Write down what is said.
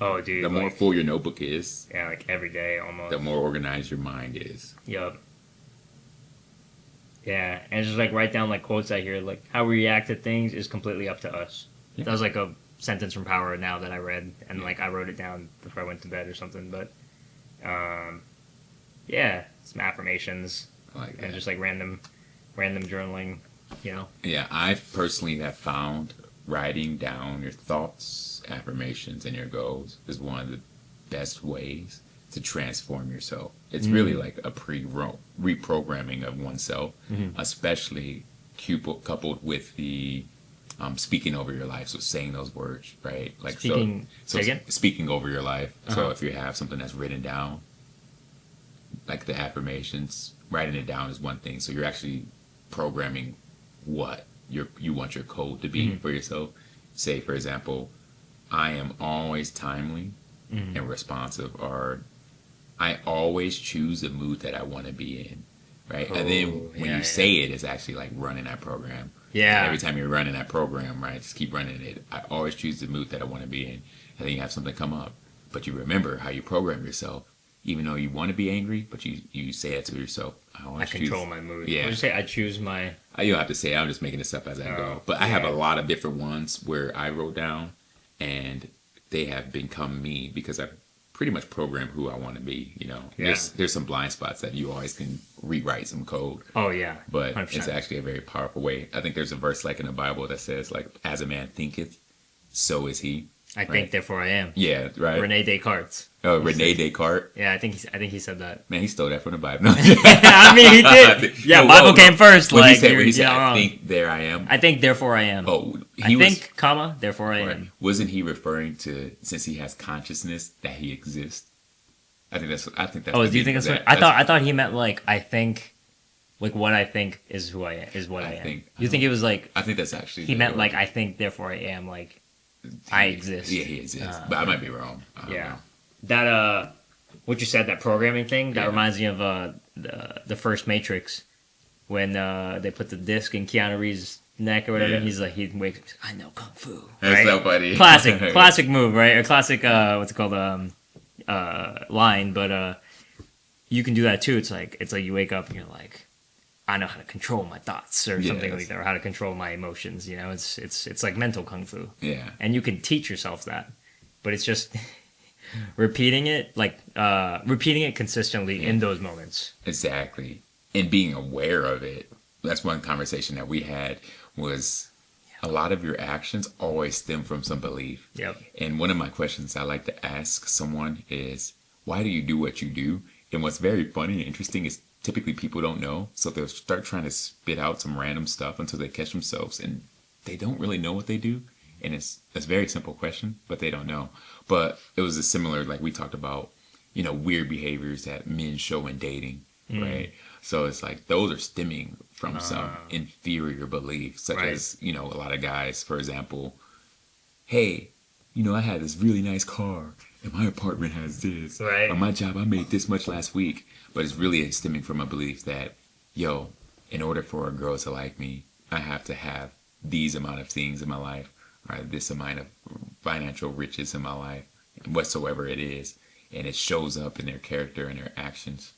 Oh, The dude, more like full your notebook is, yeah, like every day the almost. more organized your mind is. Yup. Yeah, and just like write down like quotes I hear, like how we react to things is completely up to us. Yeah, That was like a sentence from Power Now that I read, and yeah, like I wrote it down before I went to bed or something. But um, yeah, some affirmations I like and that. just like random journaling. You know. Yeah, I personally have found writing down your thoughts, affirmations, and your goals is one of the best ways to transform yourself. It's really Mm. like a reprogramming of oneself, Mm-hmm. especially coupled with the speaking over your life. So saying those words, right? Like so, Speaking. so Say again. speaking over your life. Uh So huh. if you have something that's written down, like the affirmations, writing it down is one thing. So you're actually programming what you want your code to be Mm-hmm. for yourself. Say, for example, I am always timely Mm-hmm. and responsive, or I always choose the mood that I want to be in, right? And then Oh when yeah you yeah say it, it's actually like running that program. And yeah. every time you're running that program, right, just keep running it. I always choose the mood that I want to be in. And then you have something come up, but you remember how you program yourself, even though you want to be angry, but you say it to yourself. I I always control choose. my mood. What did Yeah, you say? I choose my. you don't have to say it. I'm just making this up as I Oh go. But I have a yeah. lot of different ones where I wrote down, and they have become me because I've pretty much programmed who I want to be. You know, Yeah. there's some blind spots that you always can rewrite some code, Oh yeah. but Hundred it's percent. actually a very powerful way. I think there's a verse like in the Bible that says like, "As a man thinketh, so is he." I Right? think therefore I am. Yeah, right. Rene Descartes. Oh, He Rene said, Descartes. yeah, I think he said that. Man, he stole that from the Bible. I mean, he did. Yeah, No, Bible whoa, no. came first. When he Like said, you're, when he you're said, not "I wrong. think there I am." I think therefore I am. Oh, I he was. think, comma, therefore I Right. am. Wasn't he referring to since he has consciousness that he exists? I think that's Oh, the do you think meaning of that's what that. I thought he meant like I think like what I think is who I am is what I am. I You think don't- it was like I think that's actually he meant like I think therefore I am like I exist. Yeah, he exists, but I might be wrong. I don't Yeah. know. That what you said, that programming thing, that Yeah. reminds me of the first Matrix when they put the disc in Keanu Reeves' neck or whatever. Yeah. He's like he wakes. I know kung fu. That's Right? so funny. Classic move, right? A classic what's it called line, but you can do that too. It's like you wake up and you're like, I know how to control my thoughts or something Yes. like that, or how to control my emotions. You know, it's like mental kung fu, Yeah, and you can teach yourself that, but it's just repeating it consistently in those moments. exactly. And being aware of it. That's one conversation that we had was a lot of your actions always stem from some belief. Yep. And one of my questions I like to ask someone is, why do you do what you do? And what's very funny and interesting is typically people don't know. So they'll start trying to spit out some random stuff until they catch themselves and they don't really know what they do. And it's a very simple question, but they don't know. But it was a similar, like we talked about, weird behaviors that men show in dating, right? So it's like those are stemming from some inferior belief, such Right. as, a lot of guys, for example, hey, I had this really nice car and my apartment has this. Right. On my job, I made this much last week. But it's really stemming from a belief that, yo, in order for a girl to like me, I have to have these amount of things in my life, or this amount of financial riches in my life, whatsoever it is. And it shows up in their character and their actions.